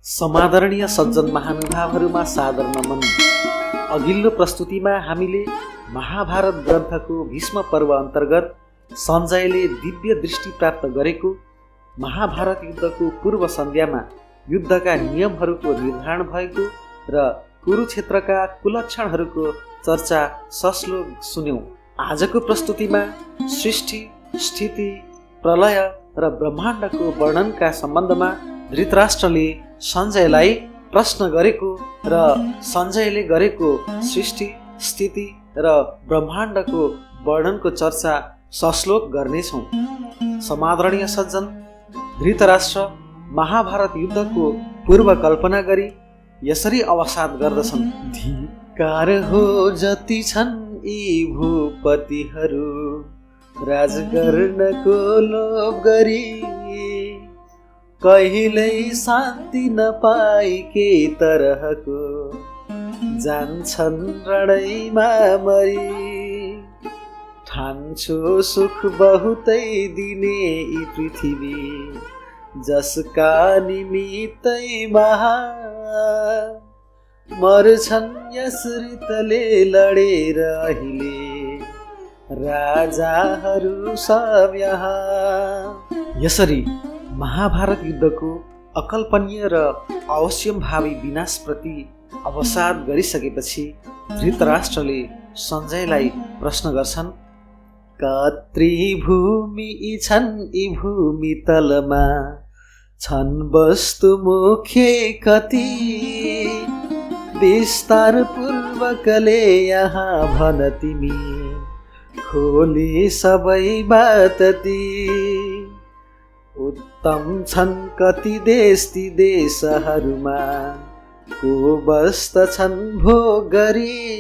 समादरणीय सज्जन महानुभावहरूमा सादर नमन। अघिल्लो प्रस्तुतिमा हामीले महाभारत ग्रन्थको भीष्म पर्व अन्तर्गत सञ्जयले दिव्य दृष्टि प्राप्त गरेको, महाभारत युद्धको पूर्व सन्ध्यामा युद्धका नियमहरूको निर्धारण भएको र कुरुक्षेत्रका कुलक्षणहरूको चर्चा सश्लोक सुन्यौं। आजको प्रस्तुतिमा सृष्टि, स्थिति, प्रलय र ब्रह्माण्डको वर्णनका सम्बन्धमा धृतराष्ट्रले सञ्जयलाई प्रश्न गरेको र सञ्जयले गरेको सृष्टि, स्थिति र ब्रह्माण्डको वर्णनको चर्चा सश्लोक गर्नेछौँ। समादरणीय सज्जन, धृतराष्ट्र महाभारत युद्धको पूर्व कल्पना गरी यसरी अवसाद गर्दछन्। धिक्कार हो जति छन् यी भूपतिहरू, राज गर्नको लोभ गरी कहिल्यै शान्ति नपाई के तरहको जान्छन् रणैमा मरी। ठान्छु सुख बहुतै दिने यी पृथ्वी, जसका निमित्तै महा मर्छन् यस ऋतले लडेर अहिले राजाहरू सब यहाँ। यसरी महाभारत युद्धको अकल्पनीय र अवश्यम्भावी विनाशप्रति अवसाद गरिसकेपछि धृतराष्ट्रले सञ्जयलाई प्रश्न गर्छन्। कत्री भूमि छन् यी भूमि तलमा, छन् वस्तु मुख्य कति, विस्तार पूर्वकले यहाँ भन तिमी, खोली सबै बात ती। उत्तम छन् कति देश ती देशहरूमा, को बस्दछन् भोग गरी,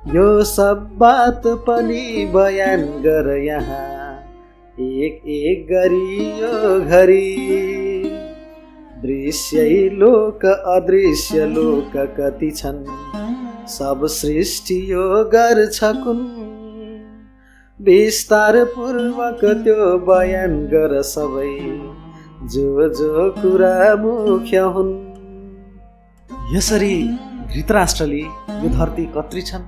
यो सब बात पनि बयान गर यहाँ, एक एक गरी यो घरी। दृश्य लोक अदृश्य लोक कति छन्, सब सृष्टि यो गर्छ कुन, विस्तार पूर्वक त्यो बयान गर सबै, जो जो कुरा मुख्य हुन्। यसरी धृतराष्ट्रले यो धरती कत्री छन्,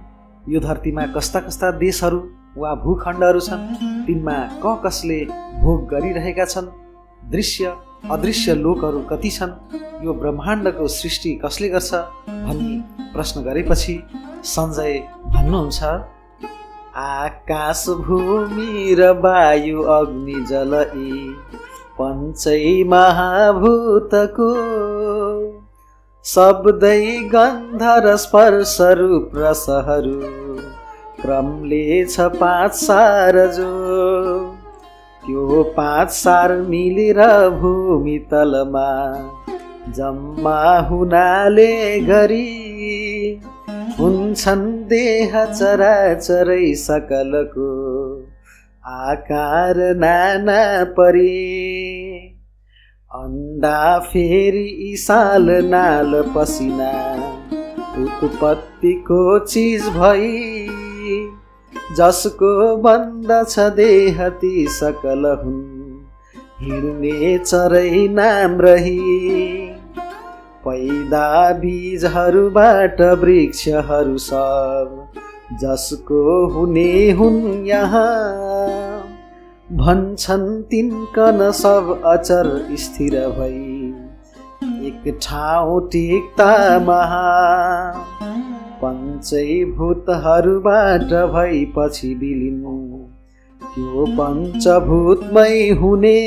यो धरतीमा कस्ता कस्ता देशहरू वा भूखण्डहरू छन्, तिनमा कसले भोग गरिरहेका छन्, दृश्य अदृश्य लोकहरू कति छन्, यो ब्रह्माण्डको सृष्टि कसले गर्छ भनी प्रश्न गरेपछि सञ्जय भन्नुहुन्छ, आकाश भूमि र वायु अग्नि जल यी पञ्चै महाभूतको, शब्दै गन्ध र स्पर्श रूप रसहरू क्रमले छ पाँच सार जो। त्यो पाँच सार मिलेर भूमि तलमा जम्मा हुनाले गरी, हुन्छन् देह चराचरै सकलको आकार नाना परी। अन्डा फेरि साल नाल पसिना उत्पत्तिको चिज भई, जसको बन्दछ देह ती सकल हुन्, हिँड्ने चरै नाम रही। पैदा बीजहरूबाट वृक्षहरू सब, जसको हुने हुन् यहाँ, भन्छन् तिनकन सब अचर स्थिर भई, एक ठाउँ टिक्ता महा। पञ्चै भूतहरूबाट भएपछि विलिन, त्यो पञ्चभूतमै हुने,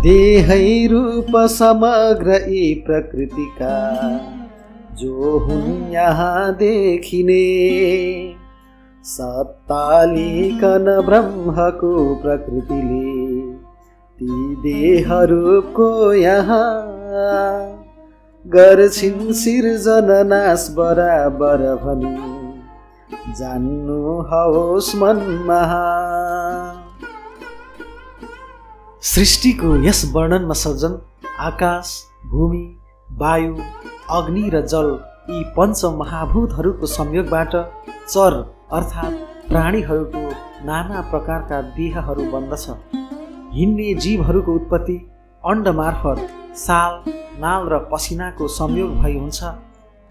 देहै रूप समग्र यी प्रकृतिका, जो हुन् यहाँ देखिने। सत्तालिकन ब्रह्मको प्रकृतिले ती देह रूपको यहाँ, गर्छिन् सिर्जन नाश बराबर भनी, जान्नु होस् मनमा। सृष्टिको यस वर्णनमा सज्जन, आकाश, भूमि, वायु, अग्नि र जल यी पञ्च महाभूतहरूको संयोगबाट चर अर्थात् प्राणीहरूको नाना प्रकारका देहहरू बन्दछ। हिँड्ने जीवहरूको उत्पत्ति अण्ड मार्फत साल, नाल र पसिनाको संयोग भई हुन्छ।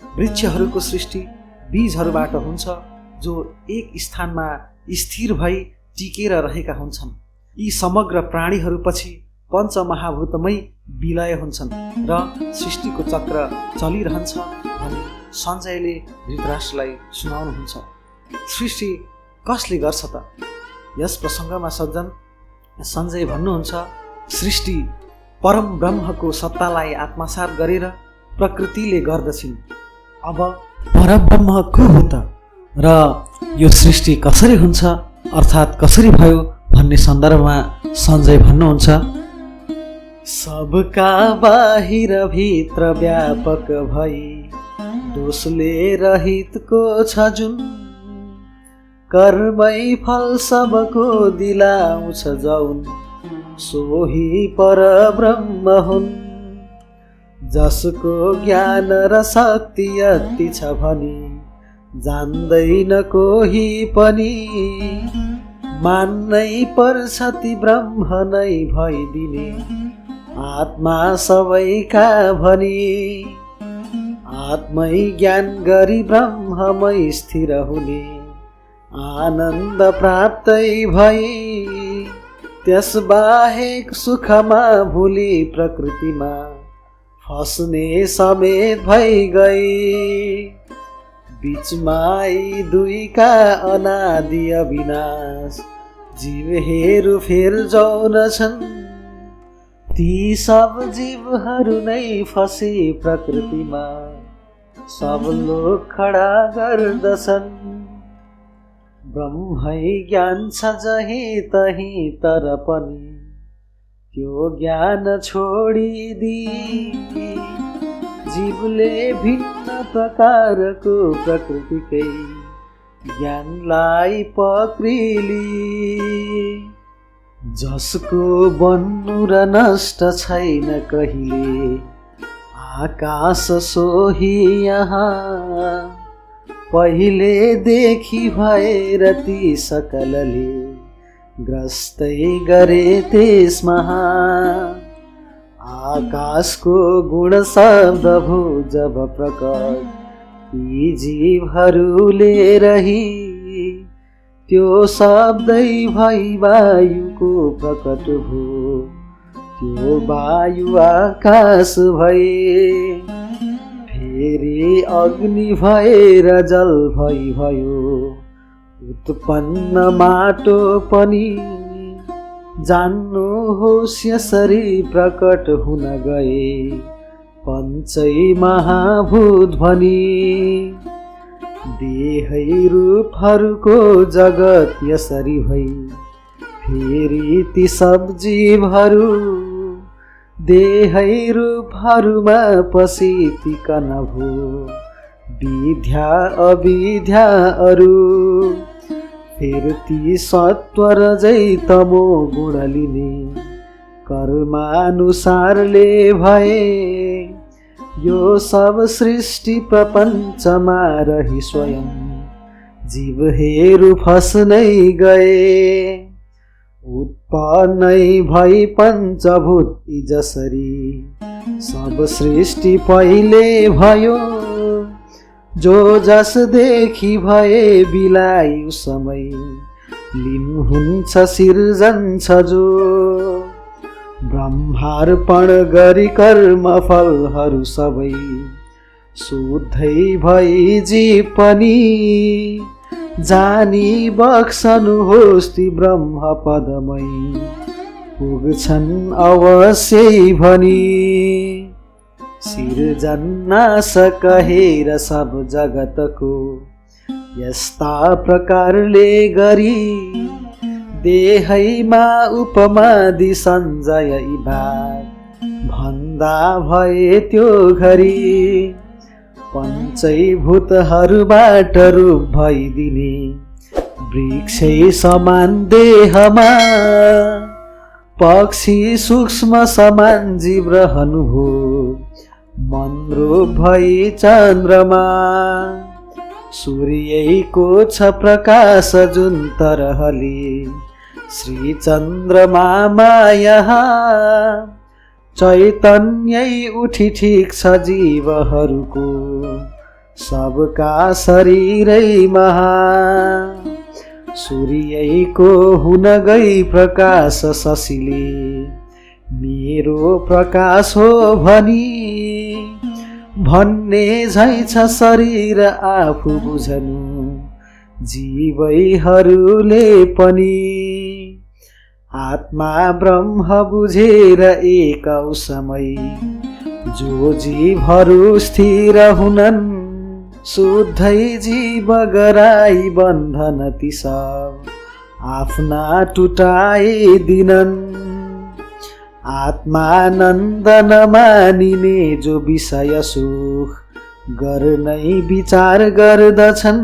वृक्षहरूको सृष्टि बीजहरूबाट हुन्छ जो एक स्थानमा स्थिर भई टिकेर रहेका हुन्छन्। यी समग्र प्राणीहरूपछि पञ्चमहाभूतमै विलय हुन्छन् र सृष्टिको चक्र चलिरहन्छ भनी सञ्जयले धृतराष्ट्रलाई सुनाउनुहुन्छ। सृष्टि कसले गर्छ त? यस प्रसङ्गमा सज्जन सञ्जय भन्नुहुन्छ, सृष्टि परम ब्रह्मको सत्तालाई आत्मसात गरेर प्रकृतिले गर्दछिन्। अब परब्रह्म को हो त र यो सृष्टि कसरी हुन्छ अर्थात् कसरी भयो भन्ने सन्दर्भमा सञ्जय भन्नुहुन्छ, सबका बाहिर भित्र व्यापक भई दोषले रहितको छ जुन, कर्मै फल सबको दिलाउँछ जौन, सोही परब्रह्म हुन्। जसको ज्ञान र शक्ति अति छ भनी जान्दैन कोही पनि, मान्नै पर्छ ती ब्रह्म नै भइदिने आत्मा सबैका भनी। आत्मै ज्ञान गरी ब्रह्ममै स्थिर हुने आनन्द प्राप्तै भई, त्यस बाहेक सुखमा भुली प्रकृतिमा फस्ने समेत भई गई। बीचमा यी दुईका अनादि अविनाश जीव हेरु फेर जौन छन्, ती सब जीवहरू नै फसे प्रकृतिमा सब लोक खडा गर्दछन्। ब्रह्मै ज्ञान छ जहीँ तहीँ तर पनि त्यो ज्ञान छोडिदी, जीवले भिन्न प्रकारको प्रकृतिकै ज्ञानलाई पक्रिली। जसको बन्नु र नष्ट छैन कहिले आकाश सोही यहाँ, पहिले देखि भएर ती सकलले ग्रस्तै गरे त्यसमा। आकाशको गुण शब्द भो जब प्रकट ती जीवहरूले रही, त्यो शब्दै भई वायुको प्रकट भो, त्यो वायु आकाश भए। फेरि अग्नि भएर जल भई भयो, उत्पन्न माटो पनि। जान्नुहोस् यसरी प्रकट हुन गए पञ्चै महाभूत भनी। देहै रूपहरूको जगत यसरी भई फेरि ती सब जीवहरू देहै रूपहरूमा पसितिकन भो विद्या अविद्या अरू। फेरि ती सत्व रजै तमो गुण लिने कर्मानुसारले भए। यो सब सृष्टि प्रपञ्चमा रही स्वयं जीवहरू फस्नै गए। उत्पन्नै भई पञ्चभूत जसरी सब सृष्टि पहिले भयो। जो जस देखि भए बिलायु समय लिनुहुन्छ सिर्जन छ जो। ब्रह्मार्पण गरी कर्म फलहरू सबै शुद्धै भई जीव पनि। जानी बक्सनुहोस् ती ब्रह्म पदमै पुग्छन् अवश्यै भनी। सिर्जनास कहेर सब जगतको यस्ता प्रकारले गरी। देहैमा उपमा दि सञ्जय इबाद भन्दा भए त्यो घरी। पञ्चैभूतहरूबाट रूप भइदिने वृक्षै समान देहमा। पक्षी सूक्ष्म समान जीव रहनु हो मनरूप भई चन्द्रमा। सूर्यैको छ प्रकाश जुन तरहले श्री चन्द्रमा यहाँ। चैतन्यै उठी ठिक छ जीवहरूको सबका शरीरै महा सूर्यैको हुन गई प्रकाश शशीले मेरो प्रकाश हो भनी भन्ने झै छ शरीर आफू बुझनु जीवैहरूले पनि आत्मा ब्रह्म बुझेर एक समय जो जीवहरू स्थिर हुनन् शुद्धै जीव गराई बन्धन ती सब आफ्ना टुटाइदिनन् आत्मानन्द नमानिने जो विषय सुख गर्नै विचार गर्दछन्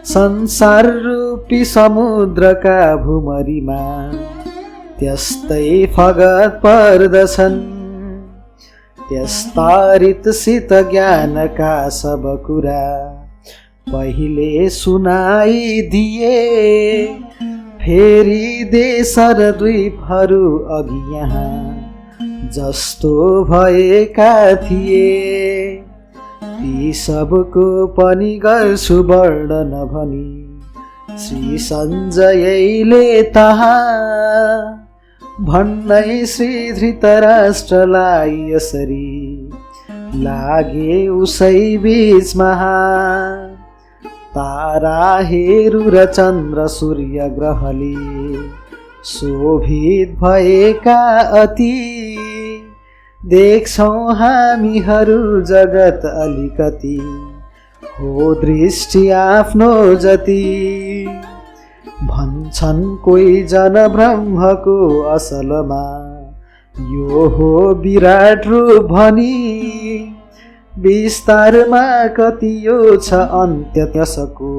संसार रूपी समुद्रका भुमरीमा त्यस्तै फगत पर्दछन् त्यस्तारितसित ज्ञानका सब कुरा पहिले सुनाइदिए फेरि देश र द्वीपहरू अघि यहाँ जस्तो भएका थिए ती सबको पनि गर्छु वर्णन भनी श्री सञ्जयले तहा भन्नै श्री धृतराष्ट्रलाई यसरी लागे उसै बीचमा तारा हेरु र चन्द्र सूर्य ग्रहले शोभित भएका अति देख्छौँ हामीहरू जगत अलिकति हो दृष्टि आफ्नो जति भन्छन् कोही जन ब्रह्मको असलमा यो हो विराट रूप भनी विस्तारमा कति यो छ अन्त्य त्यसको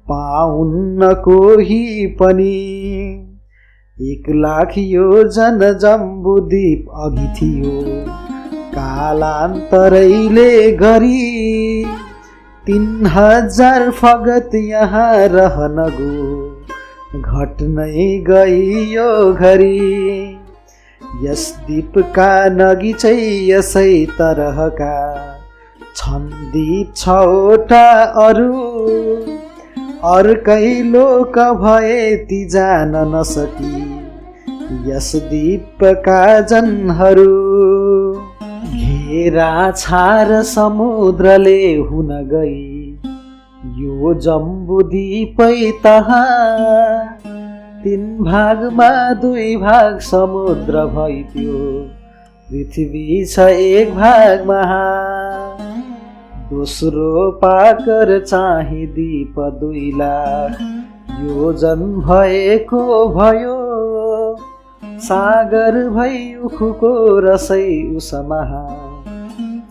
पाउन्न कोही पनि 1,00,000 योजन जम्बुद्वीप अघि थियो कालान्तरैले गरी 3,000 फगत यहाँ रहन गो घट्नै गइयो घरी यस द्वीपका नगिचै यसै तरहका छन् द्वीप 6वटा अरू अर्कै लोक भए ती जान नसकी यस द्वीपका जनहरू घेरा छार समुद्रले हुन गई यो जम्बुद्वीपै तहा 3 भागमा 2 भाग समुद्र भइदियो पृथ्वी छ 1 भागमा दोस्रो पाकर चाहिँ द्वीप 2,00,000 योजन भएको भयो सागर भई उखुको रसै उसमा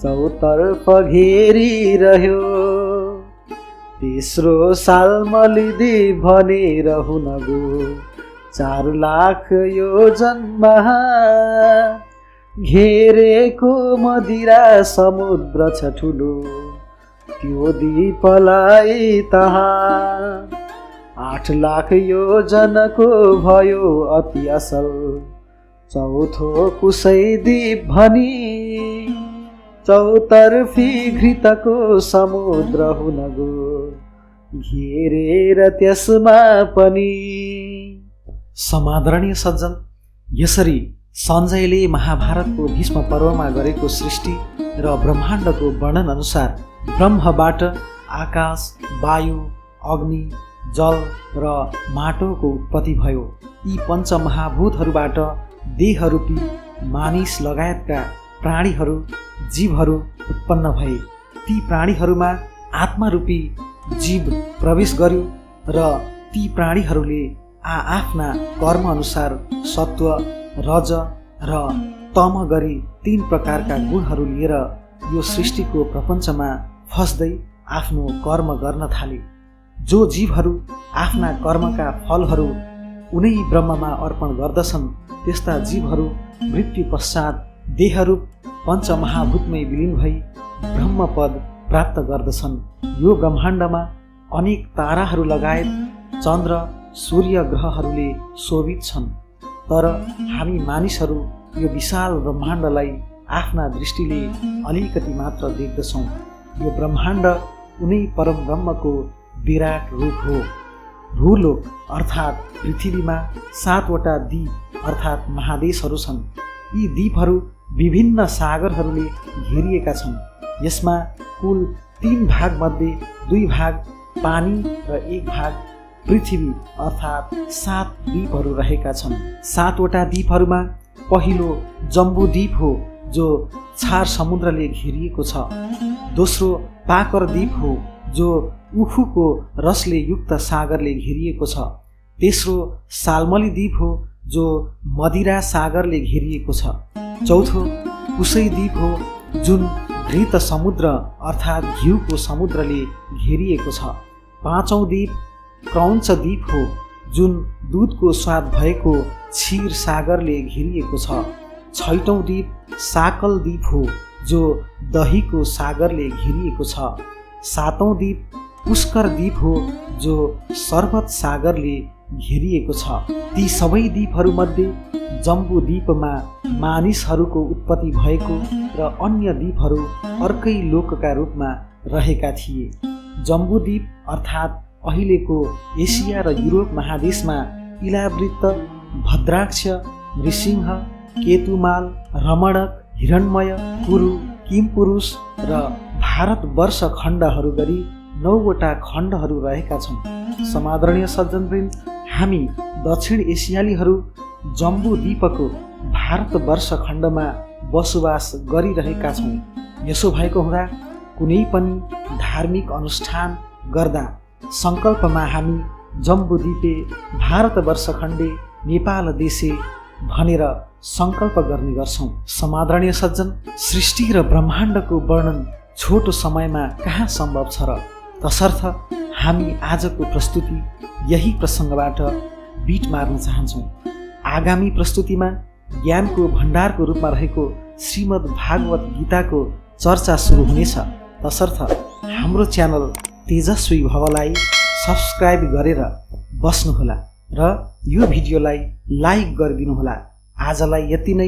चौतर्फ घेरिरह्यो तेस्रो साल मलिद्वीप भनेर हुन गो 4,00,000 योजनमा घेरेको मदिरा समुद्र छ ठुलो त्यो द्वीपलाई तहा 8,00,000 योजनको भयो अति असल चौथो कुसै द्वीप भनी चौतर्फी घृतको समुद्र हुन गो घेरेर त्यसमा पनि। समादरणीय सज्जन, यसरी सञ्जयले महाभारतको भीष्म पर्वमा गरेको सृष्टि र ब्रह्माण्डको वर्णन अनुसार ब्रह्मबाट आकाश, वायु, अग्नि, जल र माटोको उत्पत्ति भयो। यी पञ्चमहाभूतहरूबाट देहरूपी मानिस लगायतका प्राणीहरू, जीवहरू उत्पन्न भए। ती प्राणीहरूमा आत्मारूपी जीव प्रवेश गर्यो र ती प्राणीहरूले आफ्ना कर्म अनुसार सत्व, रज र तम गरी 3 प्रकारका गुणहरू लिएर यो सृष्टिको प्रपञ्चमा फस्दै आफ्नो कर्म गर्न थाले। जो जीवहरू आफ्ना कर्मका फलहरू उनै ब्रह्ममा अर्पण गर्दछन् त्यस्ता जीवहरू मृत्यु पश्चात देहरूप पञ्चमहाभूतमै विलीन भई ब्रह्मपद प्राप्त गर्दछन्। यो ब्रह्माण्डमा अनेक ताराहरू लगायत चन्द्र, सूर्य, ग्रहहरूले शोभित छन्। तर हामी मानिसहरू यो विशाल ब्रह्माण्डलाई आफ्ना दृष्टिले अलिकति मात्र देख्दछौँ। यो ब्रह्माण्ड उनै परम ब्रह्मको विराट रूप हो। भूलोक अर्थात् पृथ्वीमा 7वटा द्वीप अर्थात् महादेशहरू छन्। यी द्वीपहरू विभिन्न सागरहरूले घेरिएका छन्। यसमा कुल 3 भागमध्ये 2 भाग पानी र 1 भाग पृथ्वी अर्थात् 7 द्वीपहरू रहेका छन्। 7वटा द्वीपहरूमा पहिलो जम्बू द्वीप हो जो छार समुद्रले घेरिएको छ। दोस्रो पाकर द्वीप हो जो उखुको रसले युक्त सागरले घेरिएको छ। तेस्रो सालमली द्वीप हो जो मदिरा सागरले घेरिएको छ। चौथो कुसै द्वीप हो जुन घृत समुद्र अर्थात् घिउको समुद्रले घेरिएको छ। पाँचौं द्वीप क्रौञ्च द्वीप हो जुन दुधको स्वाद भएको क्षीर सागरले घेरिएको छ। छैटौं द्वीप साकल द्वीप हो जो दहीको सागरले घेरिएको छ। सातौं द्वीप पुष्कर द्वीप हो जो सर्वत सागरले घेरिएको छ। ती सबै द्वीपहरूमध्ये जम्बू द्वीपमा मानिसहरूको उत्पत्ति भएको र अन्य द्वीपहरू अर्कै लोकका रूपमा रहेका थिए। जम्बू द्वीप अर्थात् अहिलेको एसिया र युरोप महादेशमा इलावृत्त, भद्राक्ष, नृसिंह, केतुमाल, रमणक, हिरण्मय, कुरु, किमपुरुष र भारतवर्ष खण्डहरू गरी 9वटा खण्डहरू रहेका छन्। समादरणीय सज्जनवृन्द, हामी दक्षिण एसियालीहरू जम्बू द्वीपको भारतवर्ष खण्डमा बसोबास गरिरहेका छौँ। यसो भएको हुँदा कुनै पनि धार्मिक अनुष्ठान गर्दा सङ्कल्पमा हामी जम्बू द्वीपे भारतवर्ष खण्डे नेपाल देशे भनेर सङ्कल्प गर्ने गर्छौँ। समादरणीय सज्जन, सृष्टि र ब्रह्माण्डको वर्णन छोटो समयमा कहाँ सम्भव छ र? तसर्थ हामी आजको प्रस्तुति यही प्रसङ्गबाट बिट मार्न चाहन्छौँ। आगामी प्रस्तुतिमा ज्ञानको भण्डारको रूपमा रहेको श्रीमद् भागवत गीताको चर्चा सुरु हुनेछ। तसर्थ हाम्रो च्यानल तेजस्वी भवलाई सब्स्क्राइब गरेर बस्नुहोला र यो भिडियोलाई लाइक गरिदिनुहोला। आजलाई यति नै।